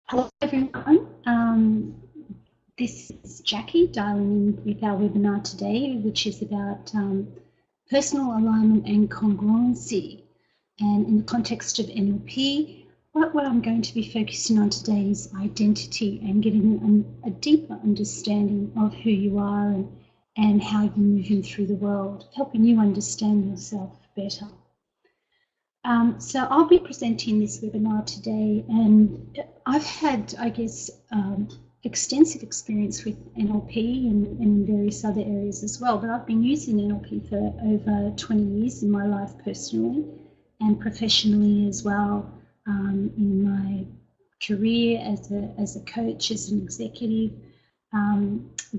Hello everyone, this is Jacqui dialing in with our webinar today, which is about personal alignment and congruency. And in the context of NLP, what I'm going to be focusing on today is identity and getting a deeper understanding of who you are and how you're moving through the world, helping you understand yourself better. So I'll be presenting this webinar today, and I've had, I guess, extensive experience with NLP and various other areas as well, but I've been using NLP for over 20 years in my life personally and professionally as well, in my career as a coach, as an executive,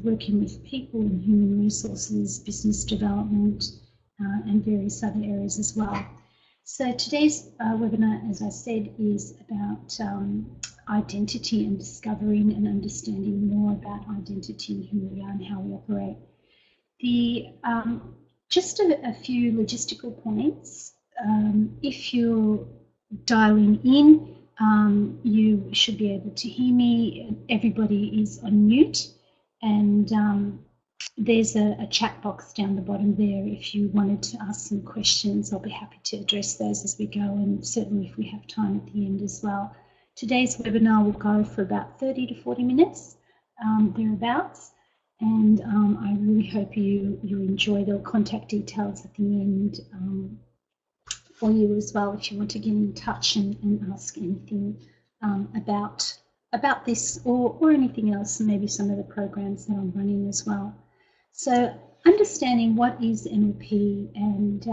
working with people in human resources, business development, and various other areas as well. So today's webinar, as I said, is about identity and discovering and understanding more about identity and who we are and how we operate. Just a few logistical points. If you're dialing in, you should be able to hear me. Everybody is on mute, and there's a chat box down the bottom there. If you wanted to ask some questions, I'll be happy to address those as we go, and certainly if we have time at the end as well. Today's webinar will go for about 30 to 40 minutes, thereabouts, and I really hope you enjoy the contact details at the end for you as well if you want to get in touch and ask anything about this or anything else, and maybe some of the programs that I'm running as well. So understanding what is NLP, and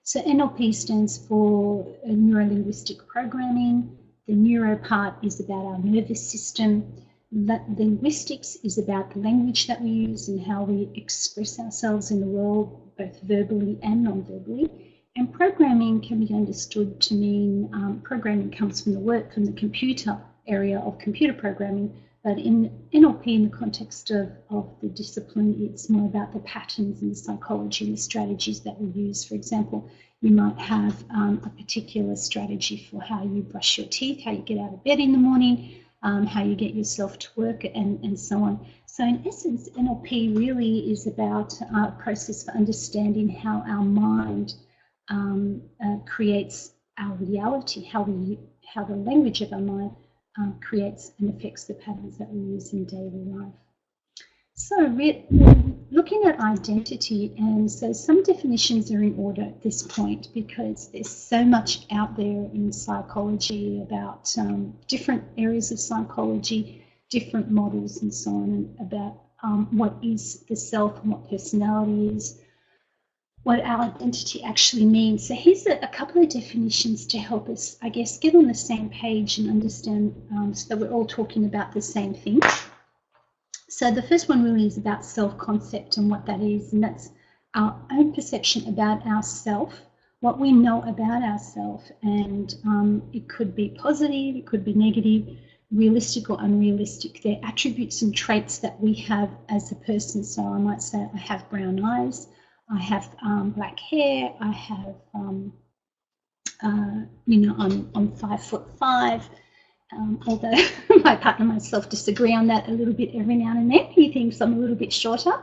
so NLP stands for Neuro-Linguistic Programming. The neuro part is about our nervous system. Linguistics is about the language that we use and how we express ourselves in the world, both verbally and non-verbally. And programming can be understood to mean, programming comes from the computer area of computer programming, but in NLP, in the context of the discipline, it's more about the patterns and the psychology and the strategies that we use. For example, you might have a particular strategy for how you brush your teeth, how you get out of bed in the morning, how you get yourself to work, and so on. So in essence, NLP really is about a process for understanding how our mind creates our reality, how the language of our mind creates and affects the patterns that we use in daily life. So looking at identity, and so some definitions are in order at this point because there's so much out there in psychology about different areas of psychology, different models and so on, and about what is the self and what personality is, what our identity actually means. So here's a couple of definitions to help us, I guess, get on the same page and understand so that we're all talking about the same thing. So the first one really is about self-concept and what that is, and that's our own perception about ourself, what we know about ourselves, and it could be positive, it could be negative, realistic or unrealistic. They're attributes and traits that we have as a person. So I might say I have brown eyes, I have black hair, I have, I'm 5'5", although my partner and myself disagree on that a little bit every now and then. He thinks I'm a little bit shorter.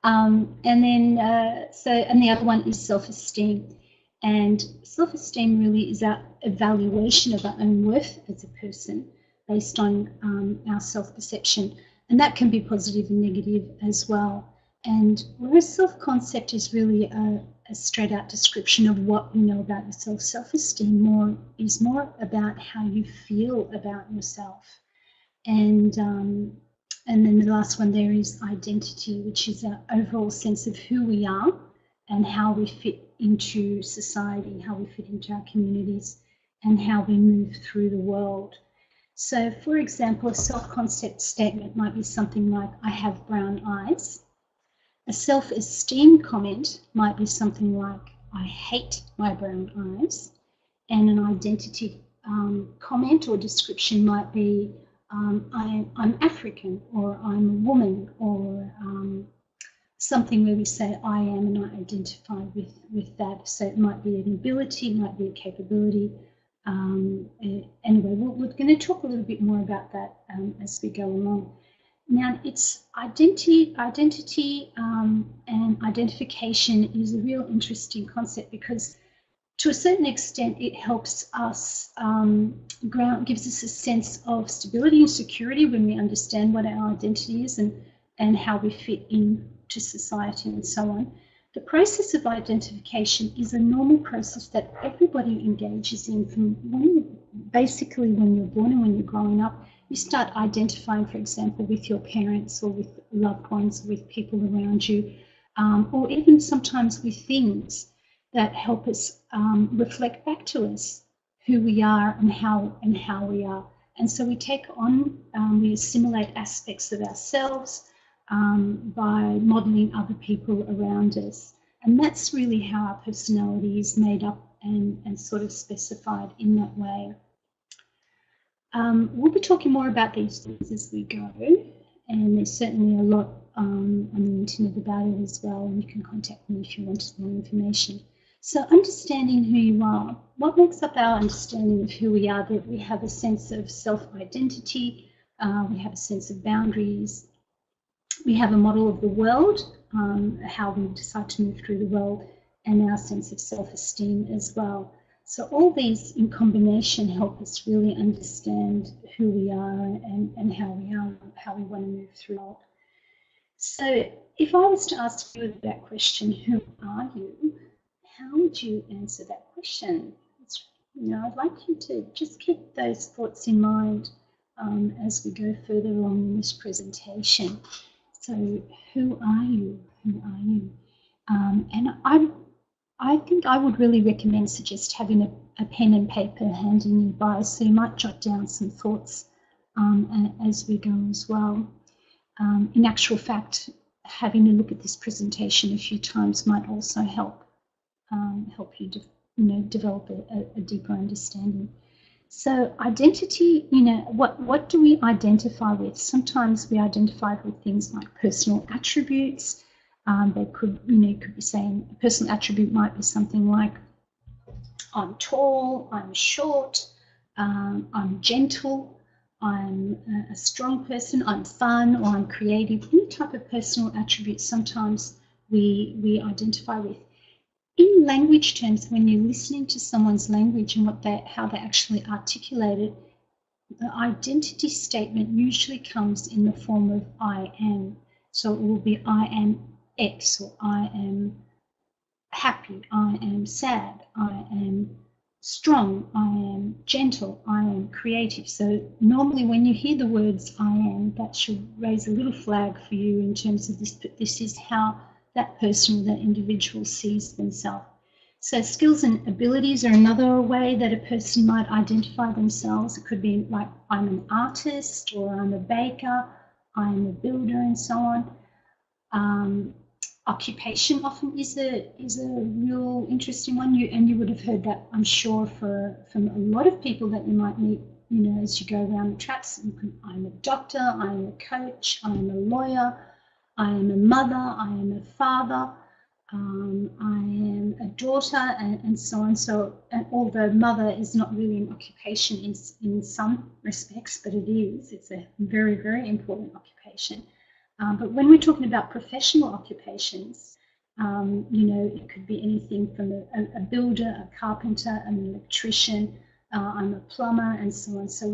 And the other one is self-esteem. And self-esteem really is our evaluation of our own worth as a person based on our self-perception. And that can be positive and negative as well. And whereas self-concept is really a straight-out description of what you know about yourself, self-esteem is more about how you feel about yourself. And then the last one there is identity, which is our overall sense of who we are and how we fit into society, how we fit into our communities, and how we move through the world. So, for example, a self-concept statement might be something like, I have brown eyes. A self-esteem comment might be something like, I hate my brown eyes. And an identity comment or description might be, I'm African, or I'm a woman, or something where we say I am and I identify with that. So it might be an ability, it might be a capability, Anyway, we're going to talk a little bit more about that as we go along. Now, it's identity and identification is a real interesting concept, because to a certain extent it helps us gives us a sense of stability and security when we understand what our identity is and how we fit into society and so on. The process of identification is a normal process that everybody engages in from basically when you're born and when you're growing up. You start identifying, for example, with your parents or with loved ones, with people around you, or even sometimes with things that help us reflect back to us who we are and how we are. And so we take on, we assimilate aspects of ourselves by modelling other people around us. And that's really how our personality is made up and sort of specified in that way. We'll be talking more about these things as we go, and there's certainly a lot on the internet about it as well, and you can contact me if you want more information. So understanding who you are, what makes up our understanding of who we are? That we have a sense of self-identity, we have a sense of boundaries, we have a model of the world, how we decide to move through the world, and our sense of self-esteem as well. So all these in combination help us really understand who we are and how we are, how we want to move through it. So if I was to ask you that question, who are you? How would you answer that question? I'd like you to just keep those thoughts in mind as we go further along in this presentation. So who are you? Who are you? And I think I would really recommend suggest having a pen and paper handy nearby, so you might jot down some thoughts as we go as well. In actual fact, having a look at this presentation a few times might also help you develop a deeper understanding. So identity, what do we identify with? Sometimes we identify with things like personal attributes. They could be saying a personal attribute might be something like I'm tall, I'm short, I'm gentle, I'm a strong person, I'm fun, or I'm creative. Any type of personal attribute sometimes we identify with. In language terms, when you're listening to someone's language and how they actually articulate it, the identity statement usually comes in the form of I am. So it will be I am X, or I am happy, I am sad, I am strong, I am gentle, I am creative. So normally when you hear the words I am, that should raise a little flag for you in terms of this, but this is how that person or that individual sees themselves. So skills and abilities are another way that a person might identify themselves. It could be like I'm an artist, or I'm a baker, I'm a builder, and so on. Occupation often is a real interesting one. You would have heard that, I'm sure, from a lot of people that you might meet, as you go around the traps. I'm a doctor, I'm a coach, I'm a lawyer, I am a mother, I am a father, I am a daughter, and so on. So, although mother is not really an occupation in some respects, but it is. It's a very, very important occupation. But when we're talking about professional occupations, it could be anything from a builder, a carpenter, an electrician, I'm a plumber, and so on. So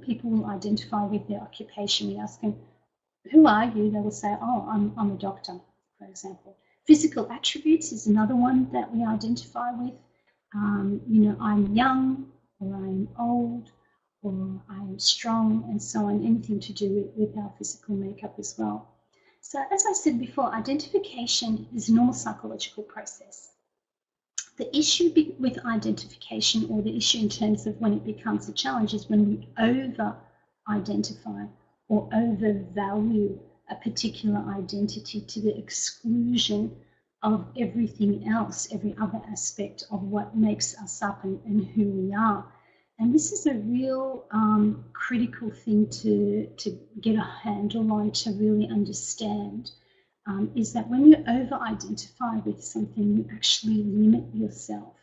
people will identify with their occupation. We ask them, who are you? They will say, oh, I'm a doctor, for example. Physical attributes is another one that we identify with. I'm young, or I'm old, or I'm strong, and so on, anything to do with our physical makeup as well. So as I said before, identification is a normal psychological process. The issue with identification, or the issue in terms of when it becomes a challenge, is when we over-identify or overvalue a particular identity to the exclusion of everything else, every other aspect of what makes us up and who we are. And this is a real critical thing to get a handle on, to really understand, is that when you over-identify with something, you actually limit yourself.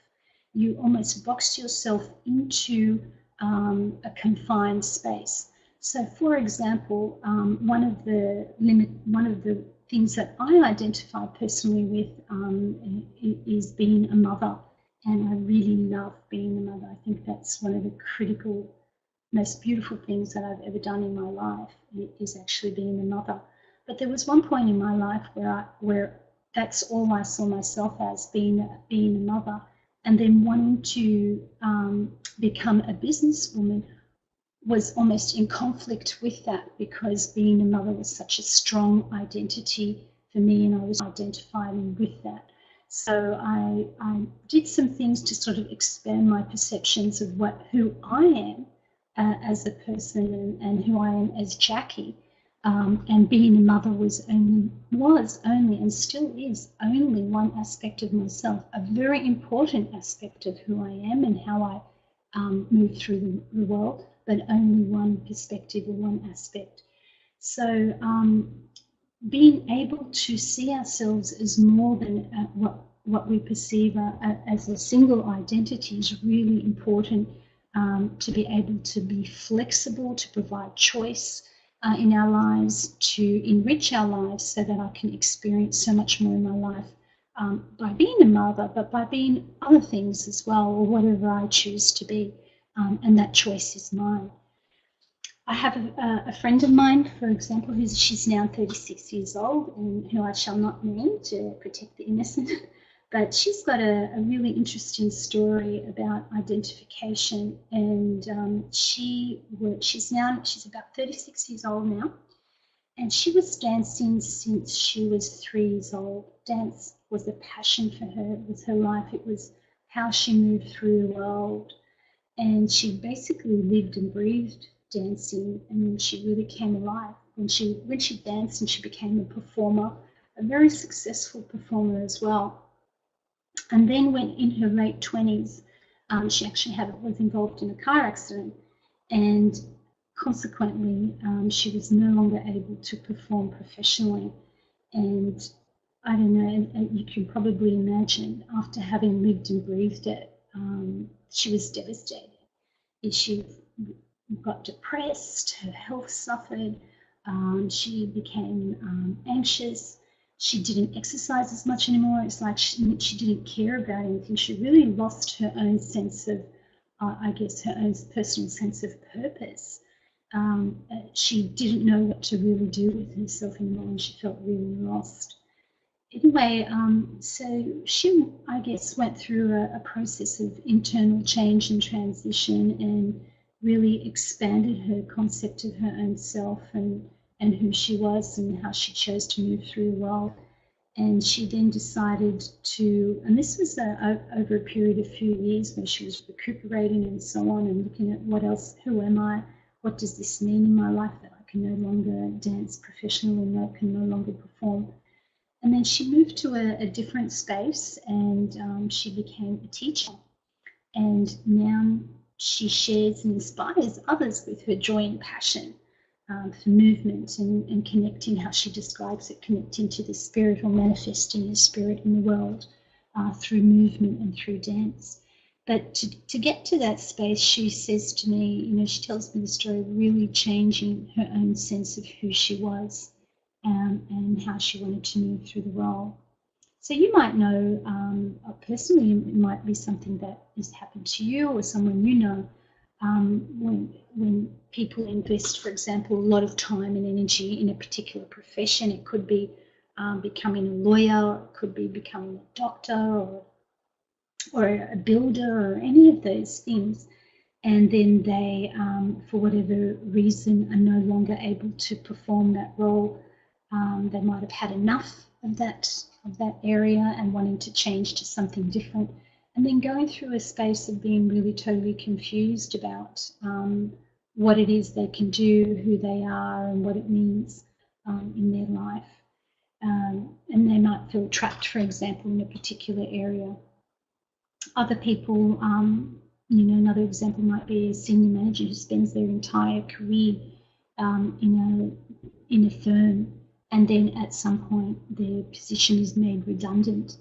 you almost box yourself into a confined space. So, for example, one of the things that I identify personally with is being a mother, and I really love being a mother. I think that's one of the critical, most beautiful things that I've ever done in my life, is actually being a mother. But there was one point in my life where that's all I saw myself as, being a mother, and then wanting to become a businesswoman was almost in conflict with that, because being a mother was such a strong identity for me, and I was identifying with that. So I did some things to sort of expand my perceptions of who I am as a person, and who I am as Jacqui. And being a mother was only and still is only one aspect of myself, a very important aspect of who I am and how I move through the world, but only one perspective or one aspect. So being able to see ourselves as more than what we perceive as a single identity is really important, to be able to be flexible, to provide choice in our lives, to enrich our lives, so that I can experience so much more in my life by being a mother, but by being other things as well, or whatever I choose to be, and that choice is mine. I have a friend of mine, for example, she's now 36 years old, and who I shall not name to protect the innocent, but she's got a really interesting story about identification. And she's about 36 years old now, and she was dancing since she was 3 years old. Dance was a passion for her. It was her life. It was how she moved through the world, and she basically lived and breathed dancing, and then she really came alive when she danced, and she became a performer, a very successful performer as well. And then when in her late 20s, she actually was involved in a car accident, and consequently she was no longer able to perform professionally. And I don't know, you can probably imagine, after having lived and breathed it, she was devastated. She got depressed, her health suffered, she became anxious, she didn't exercise as much anymore. It's like she didn't care about anything. She really lost her own sense of, I guess, her own personal sense of purpose. She didn't know what to really do with herself anymore, and she felt really lost. Anyway, so she, I guess, went through a process of internal change and transition, and really expanded her concept of her own self, and who she was, and how she chose to move through the world. And she then decided to, and this was over a period of a few years, where she was recuperating and so on, and looking at what else, who am I, what does this mean in my life, that I can no longer dance professionally, and I can no longer perform. And then she moved to a different space, and she became a teacher. And now she shares and inspires others with her joy and passion for movement, and connecting, how she describes it, connecting to the spirit, or manifesting the spirit in the world through movement and through dance. But to get to that space, she says to me, she tells me the story of really changing her own sense of who she was, and how she wanted to move through the world. So you might know, personally, it might be something that has happened to you, or someone you know, when people invest, for example, a lot of time and energy in a particular profession. It could be becoming a lawyer, it could be becoming a doctor, or a builder, or any of those things. And then they, for whatever reason, are no longer able to perform that role. They might have had enough of that area, and wanting to change to something different, and then going through a space of being really totally confused about what it is they can do, who they are, and what it means in their life. And they might feel trapped, for example, in a particular area. Other people, another example might be a senior manager who spends their entire career in a firm, and then at some point their position is made redundant,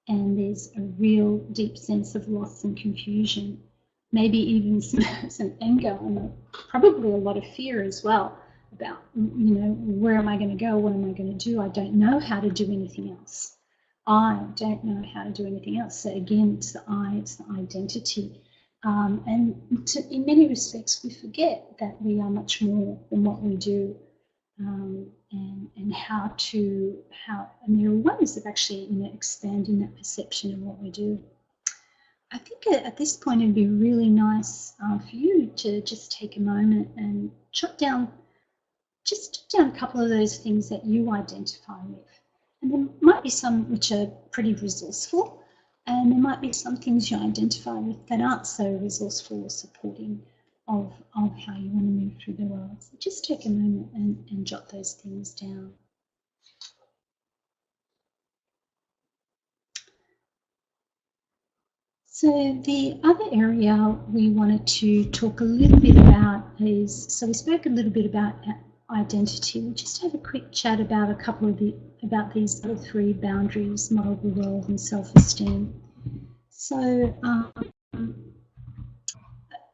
and there's a real deep sense of loss and confusion, maybe even some anger and probably a lot of fear as well about, where am I going to go? What am I going to do? I don't know how to do anything else. I don't know how to do anything else. So again, it's the I, it's the identity. And in many respects, we forget that we are much more than what we do, and there are ways of actually expanding that perception of what we do. I think at this point it'd be really nice for you to just take a moment and jot down a couple of those things that you identify with. And there might be some which are pretty resourceful, and there might be some things you identify with that aren't so resourceful or supporting of how you want to move through the world. So just take a moment and jot those things down. So the other area we wanted to talk a little bit about is, so we spoke a little bit about identity. We'll just have a quick chat about about these other three boundaries: model the world and self-esteem. So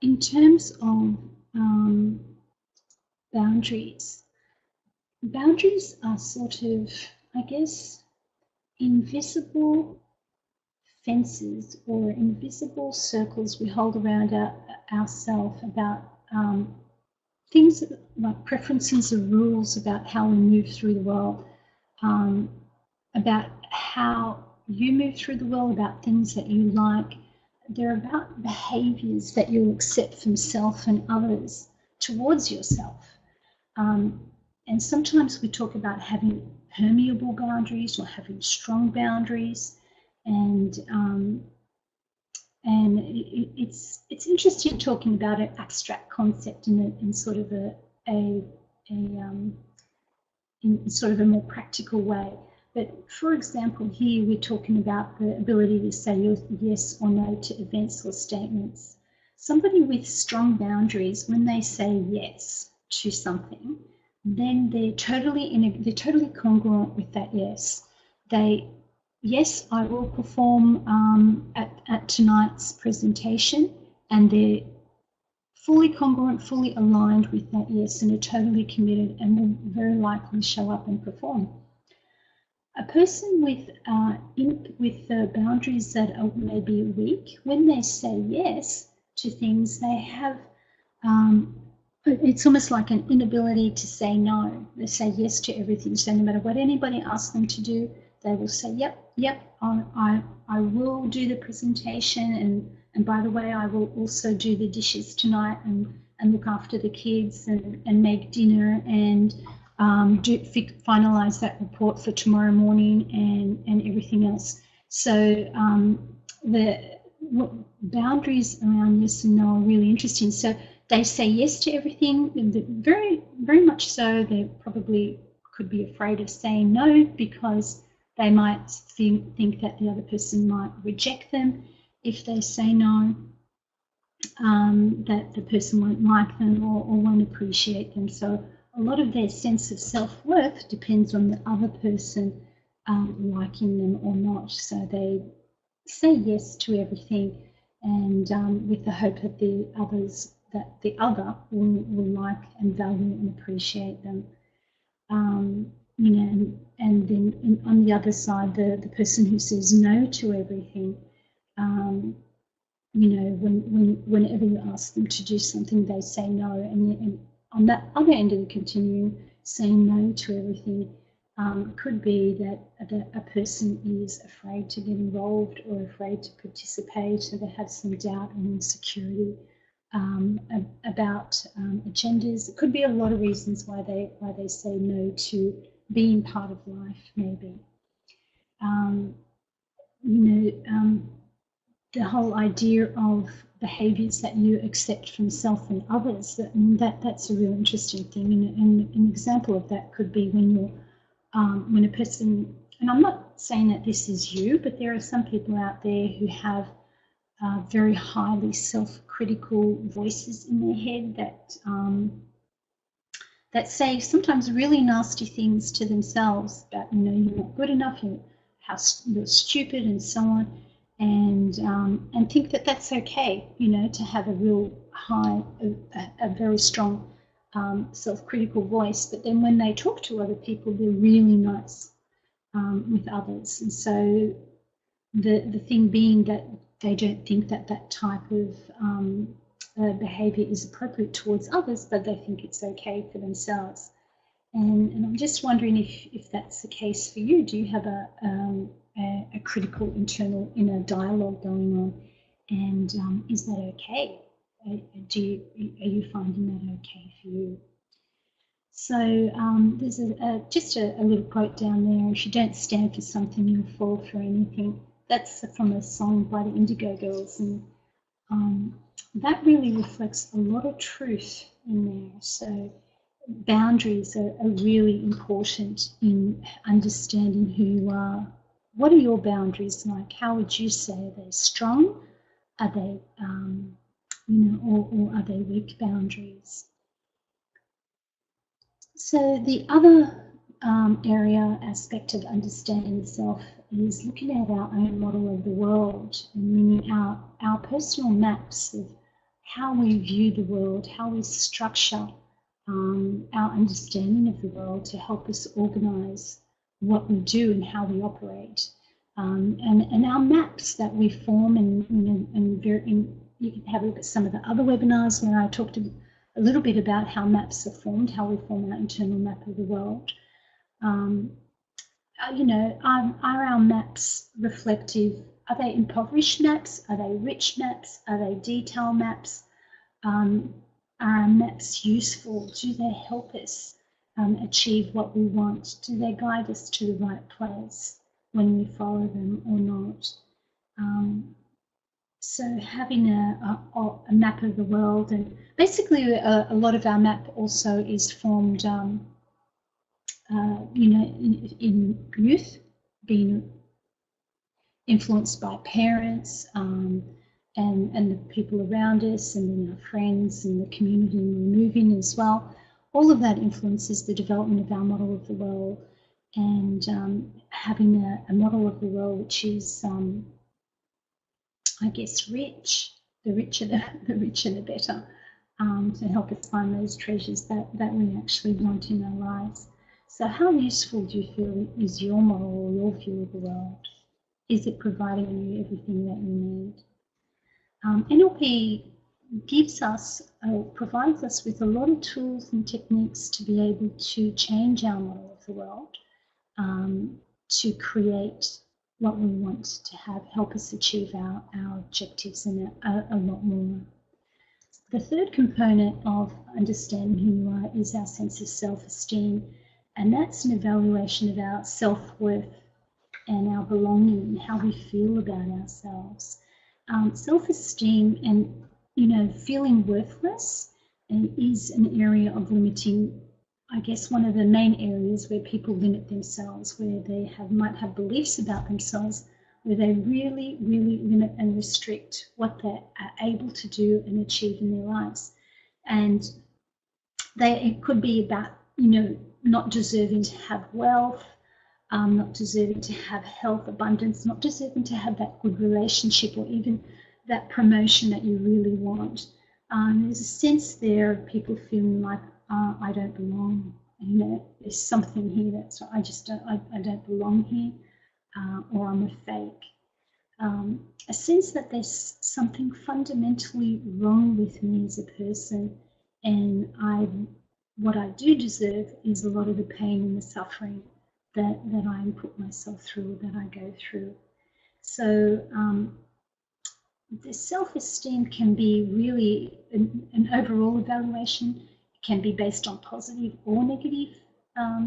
in terms of boundaries are sort of, I guess, invisible fences or invisible circles we hold around ourselves about things like preferences or rules about how we move through the world, about how you move through the world, about things that you like. They're about behaviours that you'll accept from self and others towards yourself. And sometimes we talk about having permeable boundaries or having strong boundaries, and it's interesting talking about an abstract concept in sort of in sort of a more practical way. But for example, here we're talking about the ability to say yes or no to events or statements. Somebody with strong boundaries, when they say yes to something, then they're totally congruent with that yes. Yes, I will perform at tonight's presentation, and they're fully congruent, fully aligned with that yes, and are totally committed and will very likely show up and perform. A person with boundaries that are maybe weak, when they say yes to things, they have, it's almost like an inability to say no. They say yes to everything. So no matter what anybody asks them to do, they will say, yep, I will do the presentation, and by the way, I will also do the dishes tonight and look after the kids and make dinner and finalise that report for tomorrow morning and everything else. So the boundaries around yes and no are really interesting. So they say yes to everything, very, very much so. They probably could be afraid of saying no because they might think that the other person might reject them if they say no, that the person won't like them or won't appreciate them. So a lot of their sense of self-worth depends on the other person liking them or not. So they say yes to everything, and with the hope that the other will like and value and appreciate them. And then on the other side, the person who says no to everything, whenever you ask them to do something, they say no. And on that other end of the continuum, saying no to everything could be that a person is afraid to get involved or afraid to participate, or they have some doubt and insecurity about agendas. It could be a lot of reasons why they say no to being part of life, maybe. The whole idea of behaviours that you accept from self and others, that's a real interesting thing. And an example of that could be when a person, and I'm not saying that this is you, but there are some people out there who have very highly self-critical voices in their head that say sometimes really nasty things to themselves about, you're not good enough, how you're stupid and so on, and think that that's okay, to have a real high, a very strong self-critical voice. But then when they talk to other people, they're really nice with others. And so the thing being that they don't think that that type of behaviour is appropriate towards others, but they think it's okay for themselves. And I'm just wondering if that's the case for you. Do you have a critical internal inner dialogue going on, and is that okay? Are you finding that okay for you? So there's just a little quote down there: "If you don't stand for something, you'll fall for anything." That's from a song by the Indigo Girls, and that really reflects a lot of truth in there. So boundaries are really important in understanding who you are. What are your boundaries like? How would you say? Are they strong? Are they, or are they weak boundaries? So the other aspect of understanding the self is looking at our own model of the world, meaning our personal maps of how we view the world, how we structure our understanding of the world to help us organise what we do and how we operate, and our maps that we form, and you can have a look at some of the other webinars where I talked a little bit about how maps are formed, how we form our internal map of the world. Are our maps reflective? Are they impoverished maps? Are they rich maps? Are they detail maps? Are our maps useful? Do they help us achieve what we want? Do they guide us to the right place when we follow them or not? So having a map of the world, and basically a lot of our map also is formed, in youth, being influenced by parents, and the people around us, and then our friends and the community we're moving as well. All of that influences the development of our model of the world, and having a model of the world which is, I guess, rich. The richer the better, to help us find those treasures that we actually want in our lives. So how useful do you feel is your model or your view of the world? Is it providing you everything that you need? NLP provides us with a lot of tools and techniques to be able to change our model of the world, to create what we want to have, help us achieve our objectives, and a lot more. The third component of understanding who you are is our sense of self-esteem, and that's an evaluation of our self-worth and our belonging and how we feel about ourselves. Self-esteem and, feeling worthless is an area of limiting, I guess, one of the main areas where people limit themselves, where they might have beliefs about themselves, where they really, really limit and restrict what they are able to do and achieve in their lives. And it could be about, not deserving to have wealth, not deserving to have health, abundance, not deserving to have that good relationship or even that promotion that you really want. There's a sense there of people feeling like, I don't belong. There's something here that's I don't belong here, or I'm a fake. A sense that there's something fundamentally wrong with me as a person, and what I do deserve is a lot of the pain and the suffering that I put myself through, that I go through. So the self-esteem can be really an overall evaluation. It can be based on positive or negative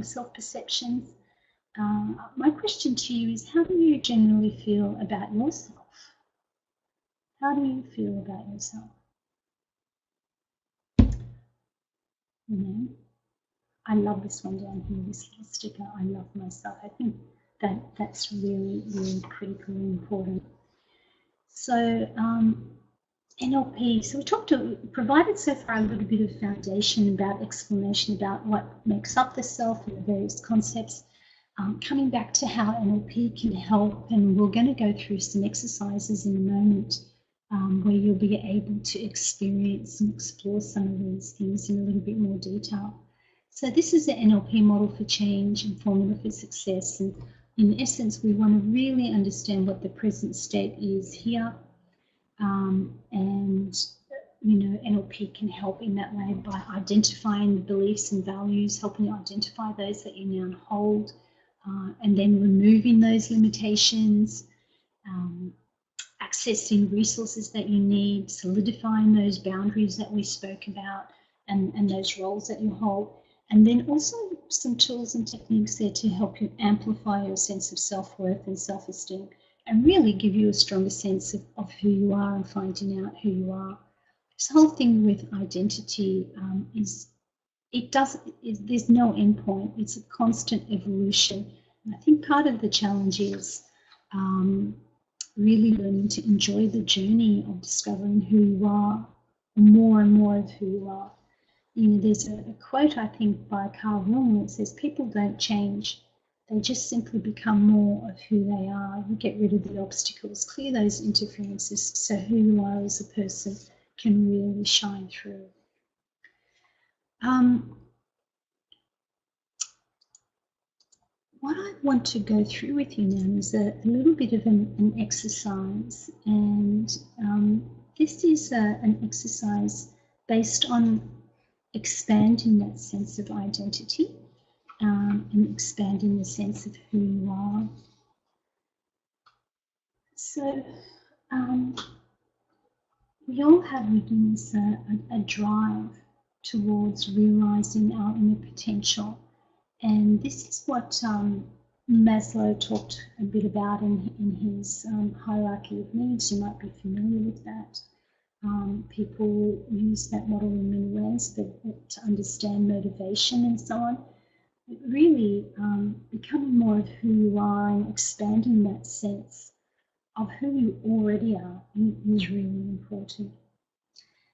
self-perceptions. My question to you is, how do you generally feel about yourself? How do you feel about yourself? I love this one down here, this little sticker, I love myself. I think that's really, really critically important. So NLP, so we provided so far a little bit of foundation about explanation about what makes up the self and the various concepts. Coming back to how NLP can help, and we're going to go through some exercises in a moment where you'll be able to experience and explore some of these things in a little bit more detail. So this is the NLP model for change and formula for success. And in essence, we want to really understand what the present state is here. And, you know, NLP can help in that way by identifying the beliefs and values, helping you identify those that you now hold, and then removing those limitations, accessing resources that you need, solidifying those boundaries that we spoke about, and those roles that you hold. And then also some tools and techniques there to help you amplify your sense of self-worth and self-esteem, and really give you a stronger sense of who you are and finding out who you are. This whole thing with identity there's no end point. It's a constant evolution. And I think part of the challenge is really learning to enjoy the journey of discovering who you are, more and more of who you are. You know, there's a quote, I think, by Carl Jung that says, people don't change. They just simply become more of who they are. You get rid of the obstacles, clear those interferences, so who you are as a person can really shine through. What I want to go through with you now is a little bit of an exercise, and this is an exercise based on expanding that sense of identity and expanding the sense of who you are. So we all have within us a drive towards realizing our inner potential, and this is what Maslow talked a bit about in his hierarchy of needs. You might be familiar with that. People use that model in many ways, but to understand motivation and so on. But really, becoming more of who you are and expanding that sense of who you already are is really important.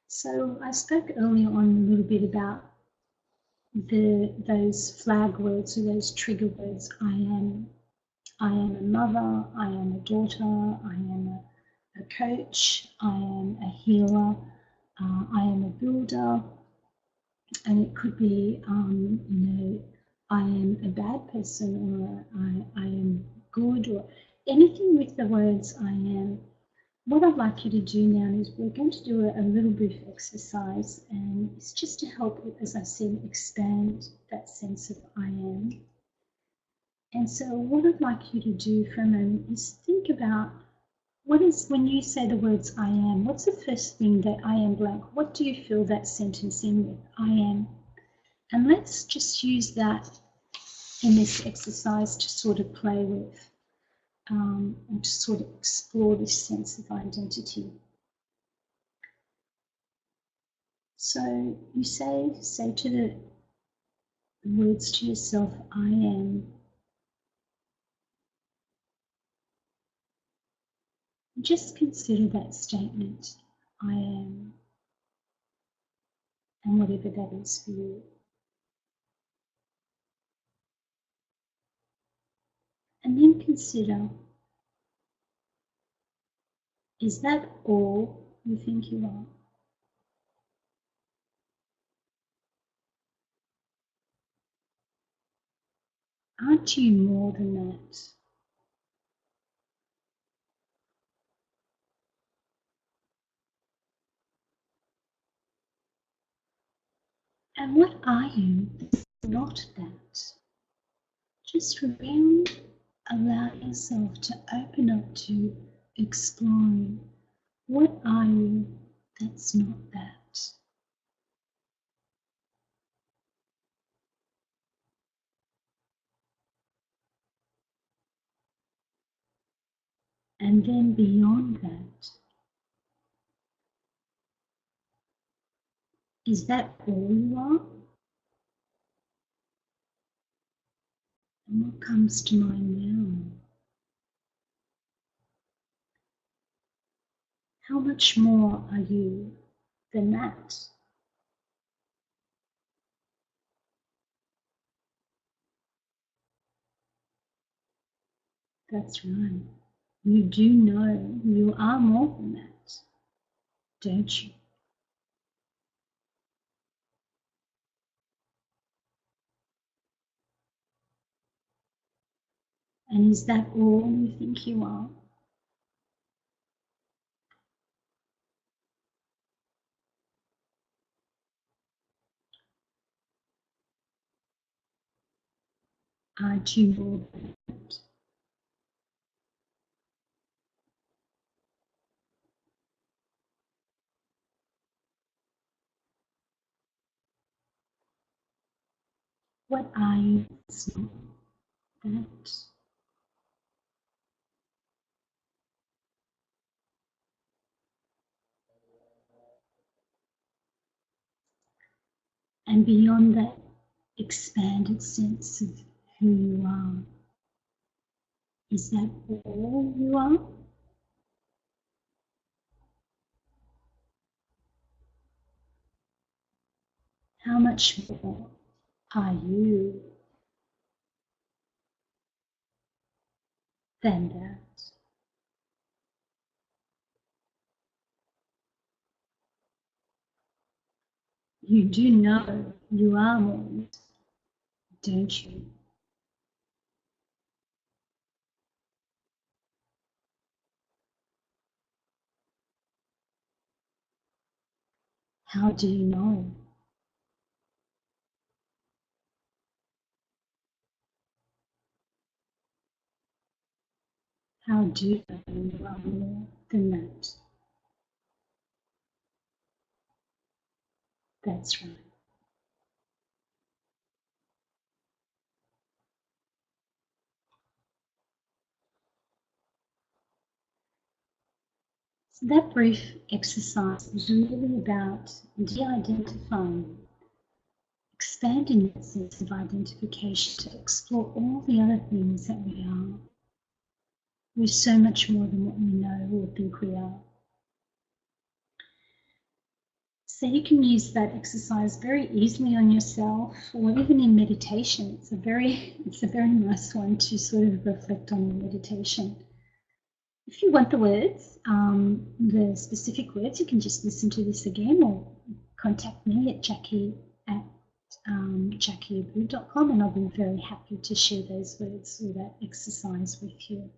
So I spoke earlier on a little bit about those flag words or those trigger words. I am a mother, I am a daughter, I am a coach, I am a healer, I am a builder, and it could be, you know, I am a bad person, or I am good, or anything with the words I am. What I'd like you to do now is we're going to do a little bit of exercise, and it's just to help, as I said, expand that sense of I am. And so what I'd like you to do for a moment is think about, what is, when you say the words I am, what's the first thing that I am blank? What do you fill that sentence in with? I am. And let's just use that in this exercise to sort of play with and to sort of explore this sense of identity. So you say to the words to yourself, I am. Just consider that statement, I am, and whatever that is for you. And then consider, is that all you think you are? Aren't you more than that? And what are you that's not that? Just really allow yourself to open up to exploring, what are you that's not that? And then beyond that, is that all you are? And what comes to mind now? How much more are you than that? That's right. You do know you are more than that, don't you? And is that all you think you are? Aren't you more than that? What are you that's not that? And beyond that expanded sense of who you are, is that all you are? How much more are you than that? You do know you are more, don't you? How do you know? How do you know you are more than that? That's right. So that brief exercise is really about de-identifying, expanding that sense of identification to explore all the other things that we are. We're so much more than what we know or think we are. So you can use that exercise very easily on yourself or even in meditation. It's a very nice one to sort of reflect on in meditation. If you want the words, the specific words, you can just listen to this again or contact me at jacqui@jacquiabboud.com and I'll be very happy to share those words or that exercise with you.